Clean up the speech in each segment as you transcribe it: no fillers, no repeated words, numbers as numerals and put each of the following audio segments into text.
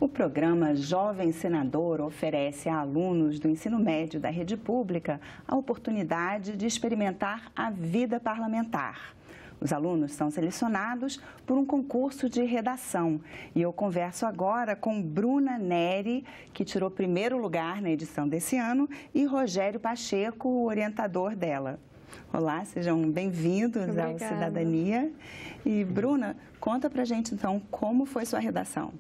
O programa Jovem Senador oferece a alunos do ensino médio da rede pública a oportunidade de experimentar a vida parlamentar. Os alunos são selecionados por um concurso de redação. E eu converso agora com Bruna Neri, que tirou primeiro lugar na edição desse ano, e Rogério Pacheco, o orientador dela. Olá, sejam bem-vindos ao Cidadania. E, Bruna, conta pra gente, então, como foi sua redação?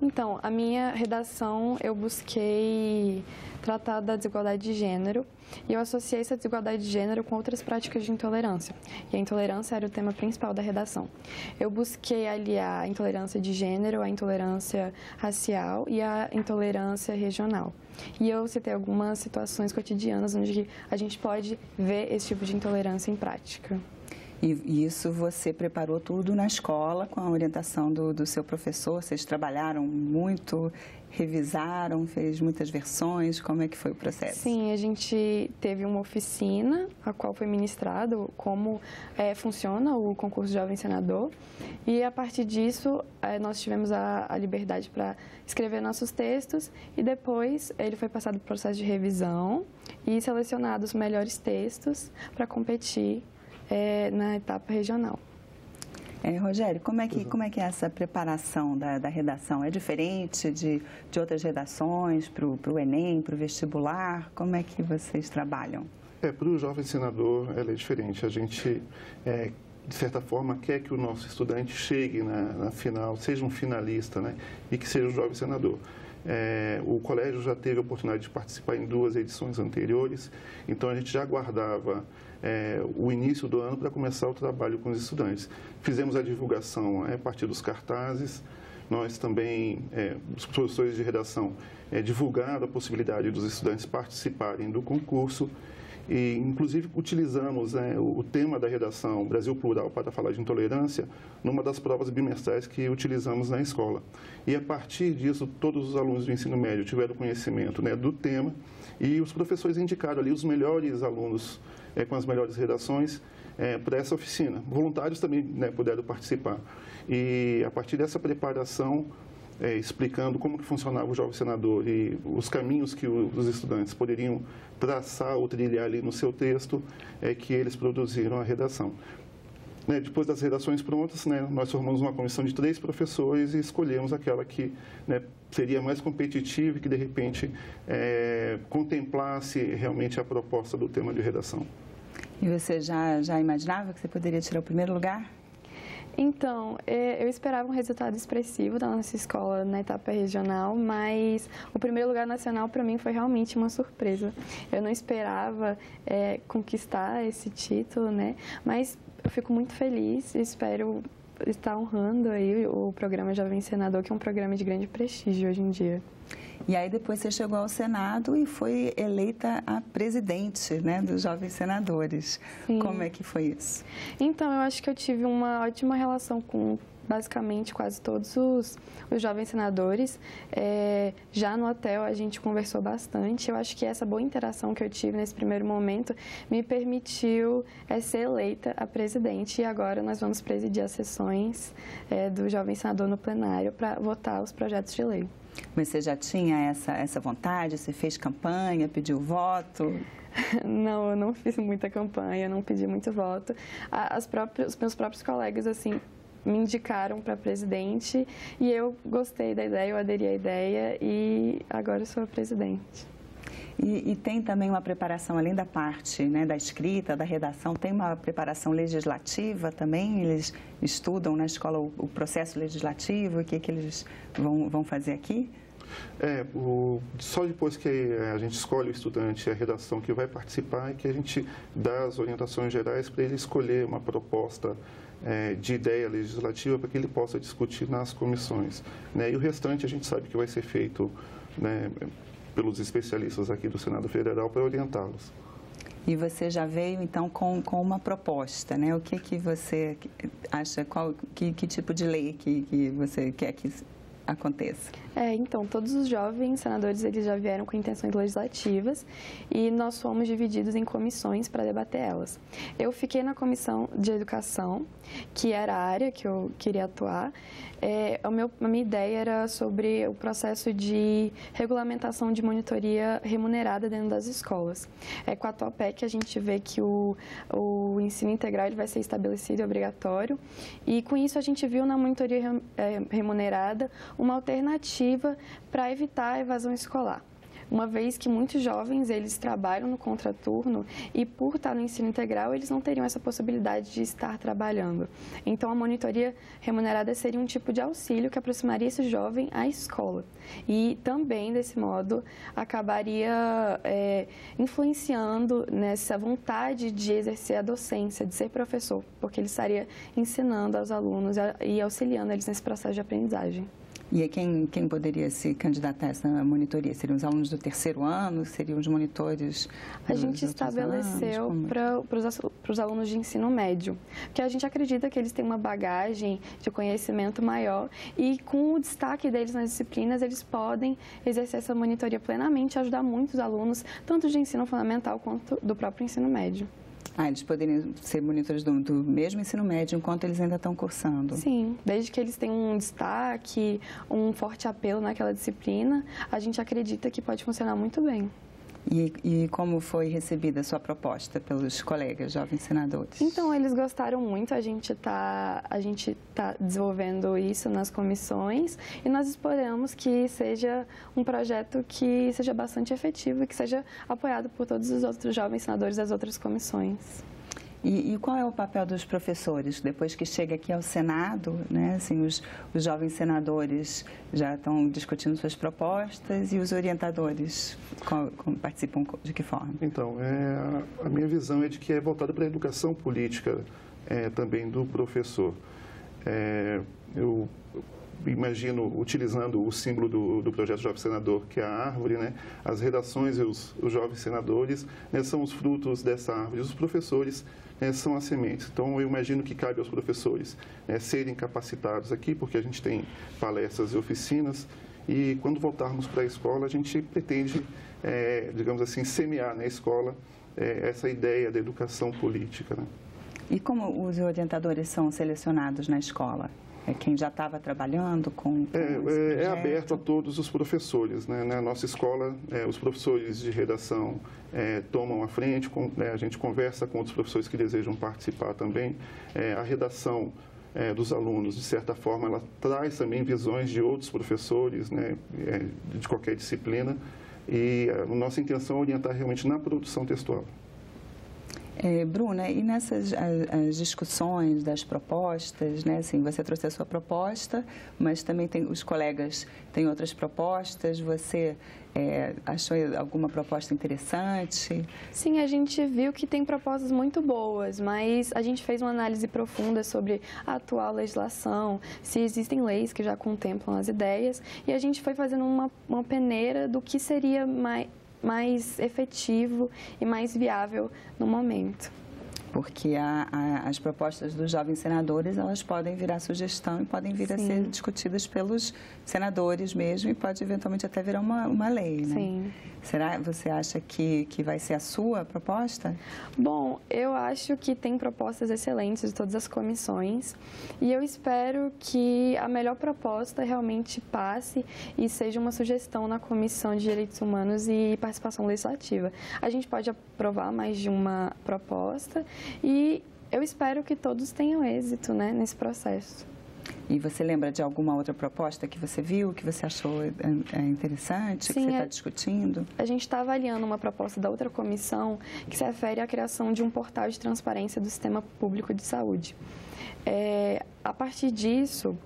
Então, a minha redação, eu busquei tratar da desigualdade de gênero e eu associei essa desigualdade de gênero com outras práticas de intolerância. E a intolerância era o tema principal da redação. Eu busquei aliar a intolerância de gênero, a intolerância racial e a intolerância regional. E eu citei algumas situações cotidianas onde a gente pode ver esse tipo de intolerância em prática. E isso você preparou tudo na escola com a orientação do seu professor? Vocês trabalharam muito, revisaram, fez muitas versões? Como é que foi o processo? Sim, a gente teve uma oficina, a qual foi ministrado como funciona o concurso Jovem Senador. E a partir disso, nós tivemos a liberdade para escrever nossos textos e depois ele foi passado para o processo de revisão e selecionados os melhores textos para competir na etapa regional. Rogério, como é que é essa preparação da redação? É diferente de outras redações para o Enem, para o vestibular? Como é que vocês trabalham? Para o jovem senador, ela é diferente. A gente, de certa forma, quer que o nosso estudante chegue na final, seja um finalista, né? E que seja um jovem senador. O colégio já teve a oportunidade de participar em 2 edições anteriores, então a gente já aguardava o início do ano para começar o trabalho com os estudantes. Fizemos a divulgação a partir dos cartazes, nós também, os professores de redação, divulgaram a possibilidade dos estudantes participarem do concurso e, inclusive, utilizamos o tema da redação Brasil Plural para falar de intolerância numa das provas bimestrais que utilizamos na escola. E, a partir disso, todos os alunos do ensino médio tiveram conhecimento do tema e os professores indicaram ali os melhores alunos com as melhores redações para essa oficina. Voluntários também puderam participar. E, a partir dessa preparação, explicando como que funcionava o Jovem Senador e os caminhos que os estudantes poderiam traçar ou trilhar ali no seu texto, que eles produziram a redação. Depois das redações prontas, nós formamos uma comissão de 3 professores e escolhemos aquela que seria mais competitiva e que, de repente, contemplasse realmente a proposta do tema de redação. E você já imaginava que você poderia tirar o primeiro lugar? Então, eu esperava um resultado expressivo da nossa escola na etapa regional, mas o primeiro lugar nacional para mim foi realmente uma surpresa. Eu não esperava conquistar esse título, mas eu fico muito feliz e espero estar honrando aí o programa Jovem Senador, que é um programa de grande prestígio hoje em dia. E aí depois você chegou ao Senado e foi eleita a presidente dos Jovens Senadores. Sim. Como é que foi isso? Então, eu acho que eu tive uma ótima relação com basicamente quase todos os jovens senadores. Já no hotel a gente conversou bastante. Eu acho que essa boa interação que eu tive nesse primeiro momento me permitiu ser eleita a presidente. E agora nós vamos presidir as sessões do Jovem Senador no plenário para votar os projetos de lei. Mas você já tinha essa vontade? Você fez campanha, pediu voto? Não, eu não fiz muita campanha, não pedi muito voto. Os meus próprios colegas, assim, me indicaram para presidente e eu gostei da ideia, eu aderi à ideia e agora eu sou a presidente. E tem também uma preparação, além da parte da escrita, da redação, tem uma preparação legislativa também? Eles estudam na escola o processo legislativo, o que eles vão fazer aqui? Só depois que a gente escolhe o estudante, a redação que vai participar, é que a gente dá as orientações gerais para ele escolher uma proposta de ideia legislativa para que ele possa discutir nas comissões. E o restante a gente sabe que vai ser feito pelos especialistas aqui do Senado Federal para orientá-los. E você já veio, então, com uma proposta, O que você acha, que tipo de lei que você quer que aconteça? Então, todos os jovens senadores, eles já vieram com intenções legislativas e nós fomos divididos em comissões para debater elas. Eu fiquei na comissão de educação, que era a área que eu queria atuar. A minha ideia era sobre o processo de regulamentação de monitoria remunerada dentro das escolas. Com a atual PEC, a gente vê que o ensino integral ele vai ser estabelecido e obrigatório, e com isso a gente viu na monitoria remunerada uma alternativa para evitar a evasão escolar. Uma vez que muitos jovens, eles trabalham no contraturno e por estar no ensino integral, eles não teriam essa possibilidade de estar trabalhando. Então, a monitoria remunerada seria um tipo de auxílio que aproximaria esse jovem à escola. E também, desse modo, acabaria influenciando nessa vontade de exercer a docência, de ser professor, porque ele estaria ensinando aos alunos e auxiliando eles nesse processo de aprendizagem. E quem poderia se candidatar a essa monitoria? Seriam os alunos do terceiro ano? Seriam os monitores? A gente estabeleceu para os alunos de ensino médio, porque a gente acredita que eles têm uma bagagem de conhecimento maior e com o destaque deles nas disciplinas, eles podem exercer essa monitoria plenamente e ajudar muitos alunos, tanto de ensino fundamental quanto do próprio ensino médio. Eles poderiam ser monitores do mesmo ensino médio enquanto eles ainda estão cursando? Sim, desde que eles tenham um destaque, um forte apelo naquela disciplina, a gente acredita que pode funcionar muito bem. E como foi recebida a sua proposta pelos colegas jovens senadores? Então, eles gostaram muito, a gente tá desenvolvendo isso nas comissões e nós esperamos que seja um projeto que seja bastante efetivo e que seja apoiado por todos os outros jovens senadores das outras comissões. E qual é o papel dos professores? Depois que chega aqui ao Senado, né, assim, os jovens senadores já estão discutindo suas propostas e os orientadores participam de que forma? Então, a minha visão é de que é voltada para a educação política também do professor. Eu imagino, utilizando o símbolo do projeto Jovem Senador, que é a árvore, né? As redações e os jovens senadores, né, são os frutos dessa árvore. Os professores são as sementes. Então, eu imagino que cabe aos professores serem capacitados aqui, porque a gente tem palestras e oficinas, e quando voltarmos para a escola, a gente pretende, digamos assim, semear na escola essa ideia da educação política, né? E como os orientadores são selecionados na escola? Quem já estava trabalhando com é aberto a todos os professores, né? Na nossa escola, os professores de redação tomam a frente, a gente conversa com outros professores que desejam participar também. A redação dos alunos, de certa forma, ela traz também visões de outros professores, né? De qualquer disciplina, e a nossa intenção é orientar realmente na produção textual. Bruna, e nessas as discussões das propostas, né? Assim, você trouxe a sua proposta, mas também os colegas têm outras propostas. Você achou alguma proposta interessante? Sim, a gente viu que tem propostas muito boas, mas a gente fez uma análise profunda sobre a atual legislação, se existem leis que já contemplam as ideias, e a gente foi fazendo uma peneira do que seria mais efetivo e mais viável no momento. Porque as propostas dos jovens senadores, elas podem virar sugestão e podem vir a ser discutidas pelos senadores mesmo e pode eventualmente até virar uma lei, né? Sim. Você acha que vai ser a sua proposta? Bom, eu acho que tem propostas excelentes de todas as comissões e eu espero que a melhor proposta realmente passe e seja uma sugestão na Comissão de Direitos Humanos e Participação Legislativa. A gente pode aprovar mais de uma proposta e eu espero que todos tenham êxito, né, nesse processo. E você lembra de alguma outra proposta que você viu, que você achou interessante, Sim, que você está discutindo? A gente está avaliando uma proposta da outra comissão que se refere à criação de um portal de transparência do sistema público de saúde. A partir disso,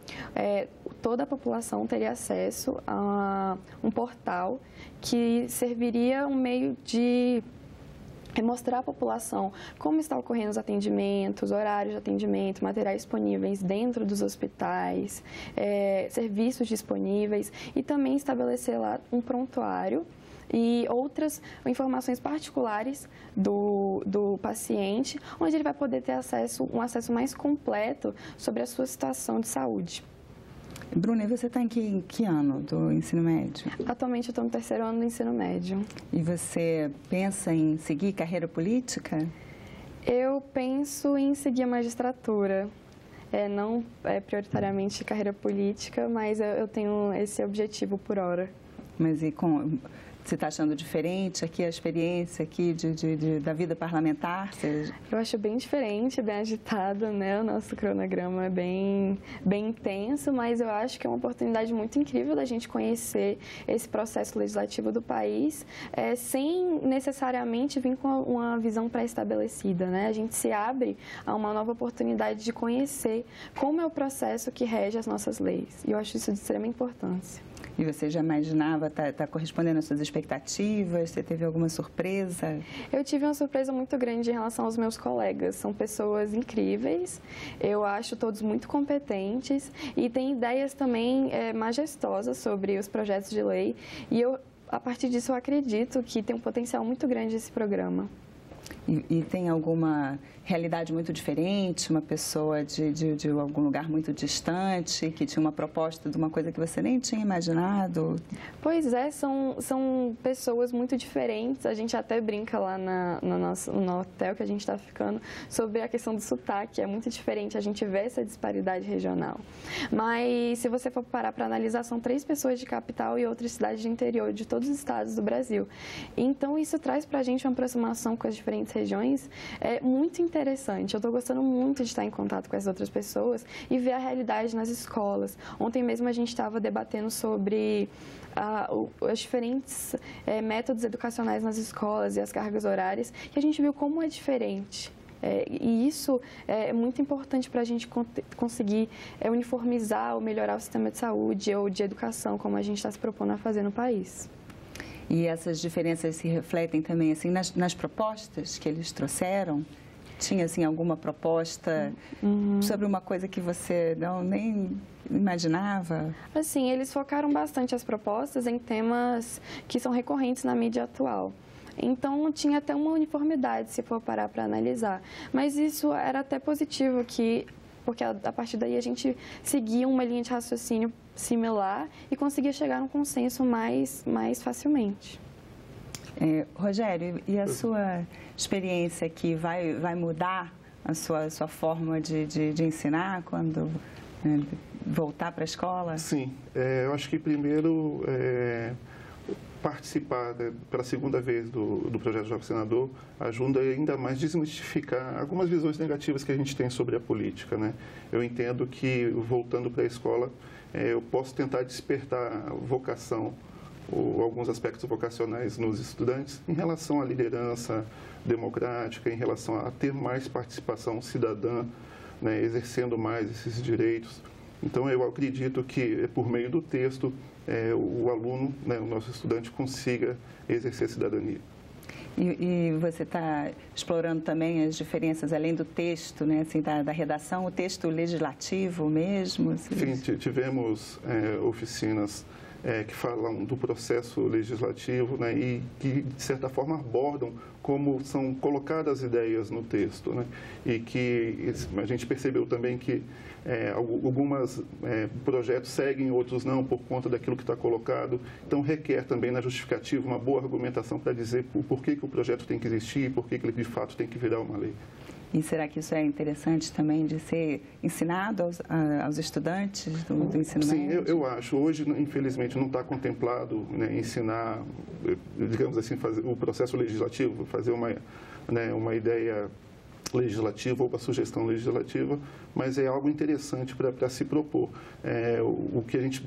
toda a população teria acesso a um portal que serviria um meio de mostrar à população como está ocorrendo os atendimentos, horários de atendimento, materiais disponíveis dentro dos hospitais, serviços disponíveis e também estabelecer lá um prontuário e outras informações particulares do paciente, onde ele vai poder ter um acesso mais completo sobre a sua situação de saúde. Bruna, e você está em que ano do ensino médio? Atualmente eu estou no 3º ano do ensino médio. E você pensa em seguir carreira política? Eu penso em seguir a magistratura. Não prioritariamente carreira política, mas eu tenho esse objetivo por hora. Mas você está achando diferente aqui a experiência aqui da vida parlamentar? Eu acho bem diferente, bem agitado, né? O nosso cronograma é bem intenso, mas eu acho que é uma oportunidade muito incrível da gente conhecer esse processo legislativo do país, sem necessariamente vir com uma visão pré-estabelecida, né? A gente se abre a uma nova oportunidade de conhecer como é o processo que rege as nossas leis. E eu acho isso de extrema importância. E você já imaginava, está correspondendo às suas expectativas? Você teve alguma surpresa? Eu tive uma surpresa muito grande em relação aos meus colegas. São pessoas incríveis, eu acho todos muito competentes e têm ideias também majestosas sobre os projetos de lei. E a partir disso, eu acredito que tem um potencial muito grande esse programa. E tem alguma realidade muito diferente, uma pessoa de algum lugar muito distante, que tinha uma proposta de uma coisa que você nem tinha imaginado? Pois é, são pessoas muito diferentes. A gente até brinca lá no hotel que a gente está ficando sobre a questão do sotaque. É muito diferente, a gente vê essa disparidade regional. Mas se você for parar para analisar, são 3 pessoas de capital e outras cidades de interior, de todos os estados do Brasil. Então, isso traz para a gente uma aproximação com as diferentes regiões muito interessante. Eu estou gostando muito de estar em contato com as outras pessoas e ver a realidade nas escolas. Ontem mesmo a gente estava debatendo sobre os diferentes métodos educacionais nas escolas e as cargas horárias, e a gente viu como é diferente. E isso é muito importante para a gente conseguir uniformizar ou melhorar o sistema de saúde ou de educação, como a gente está se propondo a fazer no país. E essas diferenças se refletem também assim, nas propostas que eles trouxeram? Tinha assim, alguma proposta sobre uma coisa que você nem imaginava? Assim, eles focaram bastante as propostas em temas que são recorrentes na mídia atual. Então, tinha até uma uniformidade, se for parar para analisar. Mas isso era até positivo, porque a partir daí a gente seguia uma linha de raciocínio similar e conseguia chegar a um consenso mais facilmente. Rogério, e a sua experiência aqui vai mudar a sua forma de ensinar quando voltar para a escola? Sim, eu acho que primeiro participar pela segunda vez do projeto Jovem Senador ajuda ainda mais a desmistificar algumas visões negativas que a gente tem sobre a política, né? Eu entendo que, voltando para a escola, eu posso tentar despertar vocação ou alguns aspectos vocacionais nos estudantes em relação à liderança democrática, em relação a ter mais participação cidadã, né, exercendo mais esses direitos. Então, eu acredito que, por meio do texto, o aluno, né, o nosso estudante, consiga exercer cidadania. E você está explorando também as diferenças, além do texto, né, assim, da redação, o texto legislativo mesmo? Assim. Sim, tivemos oficinas que falam do processo legislativo, né, e que, de certa forma, abordam como são colocadas ideias no texto, né, e que a gente percebeu também que alguns projetos seguem, outros não, por conta daquilo que está colocado. Então, requer também na justificativa uma boa argumentação para dizer por que o projeto tem que existir e por que ele, de fato, tem que virar uma lei. E será que isso é interessante também de ser ensinado aos estudantes do ensino médio? Sim, eu acho. Hoje, infelizmente, não está contemplado, né, ensinar, digamos assim, fazer o processo legislativo, fazer uma ideia legislativa ou uma sugestão legislativa, mas é algo interessante para se propor. O que a gente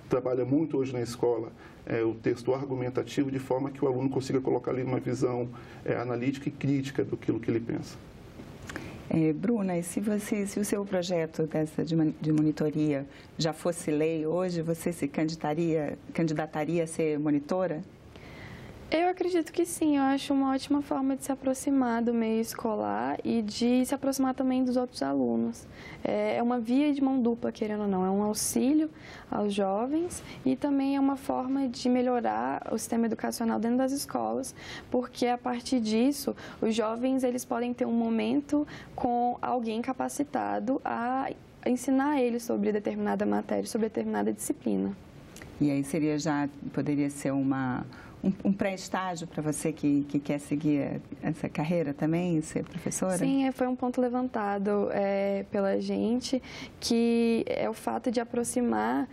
trabalha muito hoje na escola é o texto argumentativo, de forma que o aluno consiga colocar ali uma visão analítica e crítica daquilo que ele pensa. Bruna, e se o seu projeto de monitoria já fosse lei hoje, você se candidataria a ser monitora? Eu acredito que sim, eu acho uma ótima forma de se aproximar do meio escolar e de se aproximar também dos outros alunos. É uma via de mão dupla, querendo ou não, é um auxílio aos jovens e também é uma forma de melhorar o sistema educacional dentro das escolas, porque a partir disso, os jovens eles podem ter um momento com alguém capacitado a ensinar eles sobre determinada matéria, sobre determinada disciplina. E aí poderia ser um pré-estágio para você que quer seguir essa carreira também, ser professora? Sim, foi um ponto levantado pela gente, que é o fato de aproximar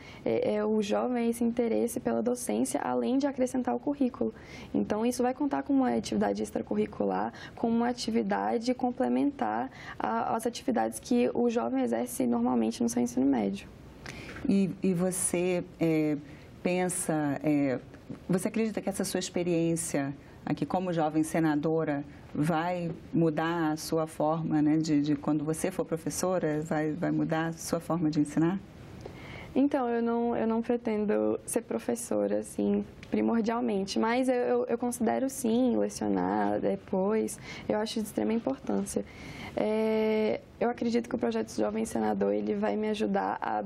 o jovem a esse interesse pela docência, além de acrescentar o currículo. Então, isso vai contar com uma atividade extracurricular, com uma atividade complementar às atividades que o jovem exerce normalmente no seu ensino médio. E você pensa... Você acredita que essa sua experiência aqui como jovem senadora vai mudar a sua forma, né, de quando você for professora, vai mudar a sua forma de ensinar? Então, eu não pretendo ser professora, assim, primordialmente, mas eu considero, sim, lecionar depois, eu acho de extrema importância. Eu acredito que o projeto Jovem Senador, ele vai me ajudar a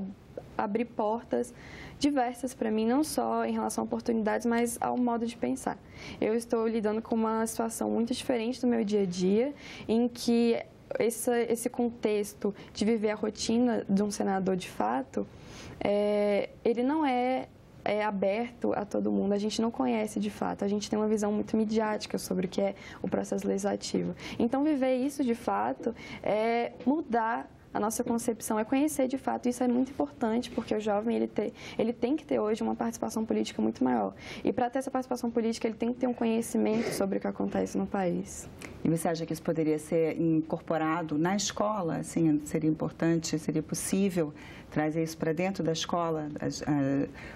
abrir portas diversas para mim, não só em relação a oportunidades, mas ao modo de pensar. Eu estou lidando com uma situação muito diferente do meu dia a dia, em que esse contexto de viver a rotina de um senador de fato, ele não é aberto a todo mundo, a gente não conhece de fato, a gente tem uma visão muito midiática sobre o que é o processo legislativo. Então, viver isso de fato é mudar a nossa concepção, é conhecer de fato, isso é muito importante, porque o jovem ele tem que ter hoje uma participação política muito maior. E para ter essa participação política, ele tem que ter um conhecimento sobre o que acontece no país. E você acha que isso poderia ser incorporado na escola? Assim, seria importante, seria possível trazer isso para dentro da escola,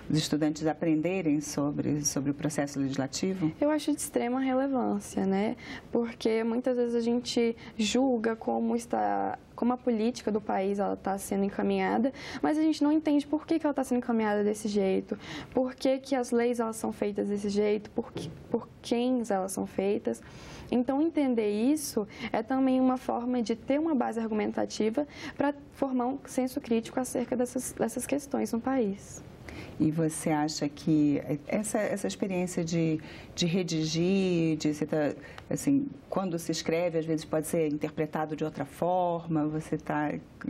os estudantes aprenderem sobre o processo legislativo? Eu acho de extrema relevância, né? Porque muitas vezes a gente julga como a política do país está sendo encaminhada, mas a gente não entende por que ela está sendo encaminhada desse jeito, por que as leis elas são feitas desse jeito, por quem elas são feitas. Então, entender isso é também uma forma de ter uma base argumentativa para formar um senso crítico acerca dessas questões no país. E você acha que essa experiência de redigir, assim, quando se escreve, às vezes pode ser interpretado de outra forma?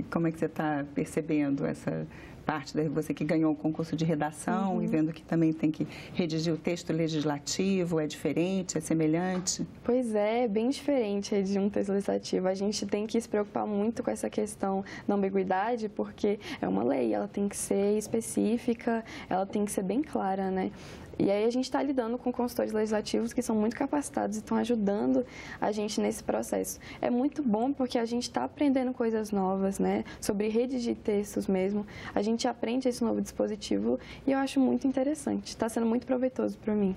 Como é que você está percebendo essa parte você que ganhou o concurso de redação e vendo que também tem que redigir o texto legislativo, é diferente, é semelhante? Pois é bem diferente redigir um texto legislativo. A gente tem que se preocupar muito com essa questão da ambiguidade, porque é uma lei, ela tem que ser específica, ela tem que ser bem clara, né? E aí a gente está lidando com consultores legislativos que são muito capacitados e estão ajudando a gente nesse processo. É muito bom porque a gente está aprendendo coisas novas, né? Sobre redigir textos mesmo. A gente aprende esse novo dispositivo e eu acho muito interessante. Está sendo muito proveitoso para mim.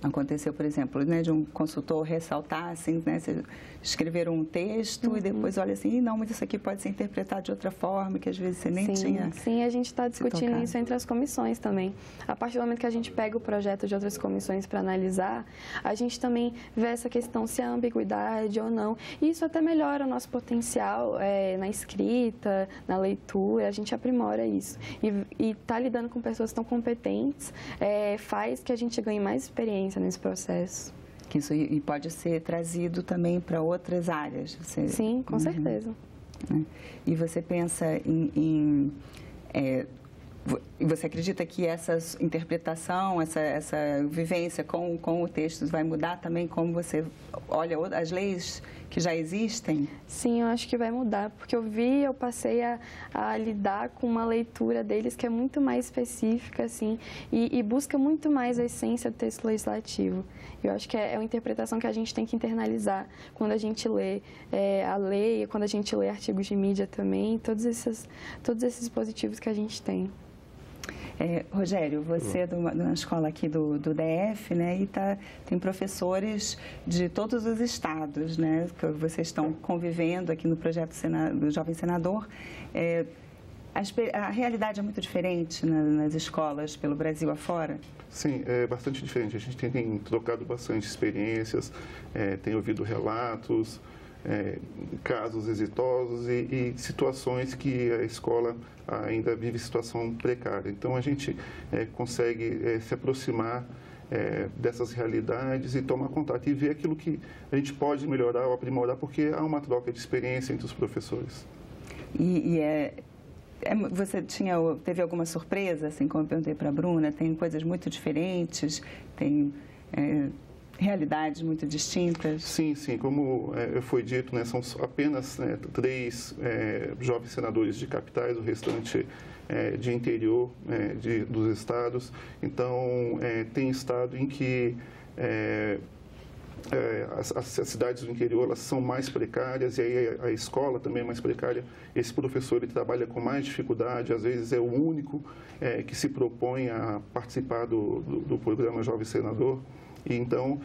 Aconteceu, por exemplo, né, de um consultor ressaltar, assim, né, escrever um texto e depois olha assim, não, mas isso aqui pode ser interpretado de outra forma, que às vezes você nem tinha. Sim, a gente está discutindo isso entre as comissões também. A partir do momento que a gente pega o projeto de outras comissões para analisar, a gente também vê essa questão se há ambiguidade ou não. E isso até melhora o nosso potencial na escrita, na leitura, a gente aprimora isso. E tá lidando com pessoas tão competentes faz que a gente ganhe mais experiência nesse processo. Isso e pode ser trazido também para outras áreas. Sim, com certeza. E você pensa você acredita que essa interpretação, essa vivência com o texto vai mudar também como você olha as leis que já existem? Sim, eu acho que vai mudar, porque eu passei a lidar com uma leitura deles que é muito mais específica, assim, e busca muito mais a essência do texto legislativo. Eu acho que é uma interpretação que a gente tem que internalizar quando a gente lê a lei, quando a gente lê artigos de mídia também, todos esses dispositivos que a gente tem. Rogério, você é de uma escola aqui do DF, né, e tem professores de todos os estados, né, que vocês estão convivendo aqui no projeto do Jovem Senador. A realidade é muito diferente nas escolas pelo Brasil afora? Sim, é bastante diferente. A gente tem trocado bastante experiências, tem ouvido relatos, casos exitosos e situações que a escola ainda vive situação precária. Então, a gente consegue se aproximar dessas realidades e tomar contato e ver aquilo que a gente pode melhorar ou aprimorar, porque há uma troca de experiência entre os professores. Você teve alguma surpresa, assim, como eu perguntei para a Bruna? Tem coisas muito diferentes, tem realidades muito distintas? Sim, sim. Como foi dito, né, são apenas 3 jovens senadores de capitais, o restante de interior dos estados. Então, tem estado em que as cidades do interior elas são mais precárias e aí a escola também é mais precária. Esse professor ele trabalha com mais dificuldade, às vezes é o único que se propõe a participar do programa Jovem Senador. E então,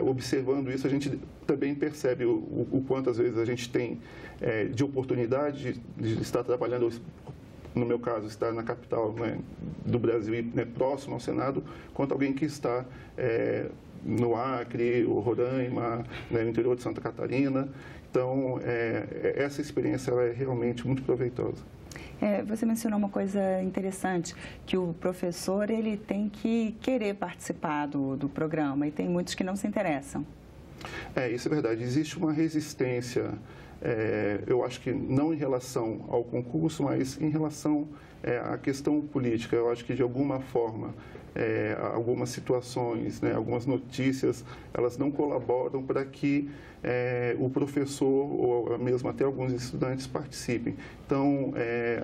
observando isso, a gente também percebe o quanto às vezes a gente tem de oportunidade de estar trabalhando, no meu caso, estar na capital, né, do Brasil e próximo ao Senado, quanto alguém que está no Acre, o Roraima, né, no interior de Santa Catarina. Então, essa experiência ela é realmente muito proveitosa. Você mencionou uma coisa interessante, que o professor ele tem que querer participar do programa e tem muitos que não se interessam. Isso é verdade. Existe uma resistência, eu acho que não em relação ao concurso, mas em relação à questão política. Eu acho que, de alguma forma, algumas situações, né, algumas notícias, elas não colaboram para que o professor ou mesmo até alguns estudantes participem. Então,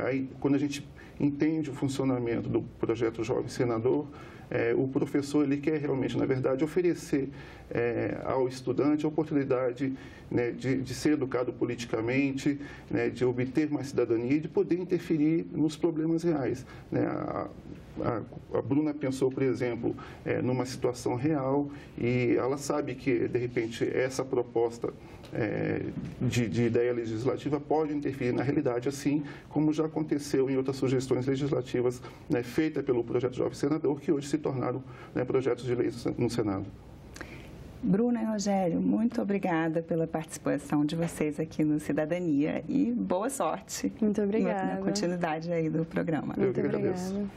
aí, quando a gente entende o funcionamento do projeto Jovem Senador, o professor ele quer realmente, na verdade, oferecer ao estudante a oportunidade, né, de ser educado politicamente, né, de obter mais cidadania e de poder interferir nos problemas reais, né? A Bruna pensou, por exemplo, numa situação real e ela sabe que, de repente, essa proposta de ideia legislativa pode interferir na realidade, assim como já aconteceu em outras sugestões legislativas, né, feitas pelo projeto Jovem Senador, que hoje se tornaram, né, projetos de lei no Senado. Bruna e Rogério, muito obrigada pela participação de vocês aqui no Cidadania e boa sorte. Muito obrigada. Na continuidade aí do programa. Eu que agradeço.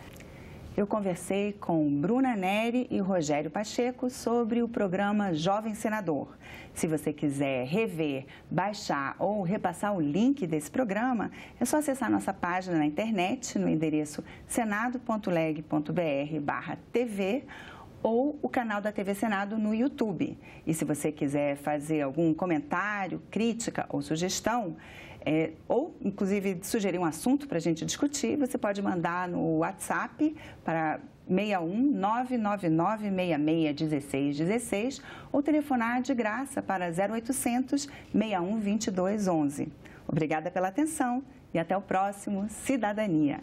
Eu conversei com Bruna Neri e Rogério Pacheco sobre o programa Jovem Senador. Se você quiser rever, baixar ou repassar o link desse programa, é só acessar nossa página na internet no endereço senado.leg.br/tv ou o canal da TV Senado no YouTube. E se você quiser fazer algum comentário, crítica ou sugestão, ou, inclusive, sugerir um assunto para a gente discutir, você pode mandar no WhatsApp para 61 999 66 16 ou telefonar de graça para 0800 61 22 11. Obrigada pela atenção e até o próximo Cidadania.